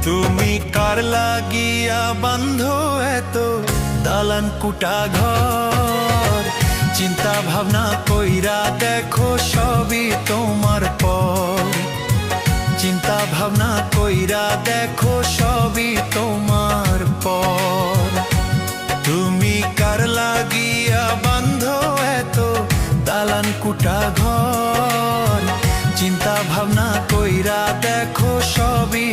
তুমি কার লাগিয়া বান্ধো এত দালান কুটা ঘর? চিন্তা ভাবনা কইরা দেখো সবই তোমার পর। চিন্তা ভাবনা কইরা দেখো সবই তোমার পর। তুমি কার লাগিয়া বান্ধো এত দালান কুটা ঘর? চিন্তা ভাবনা কইরা দেখো সবই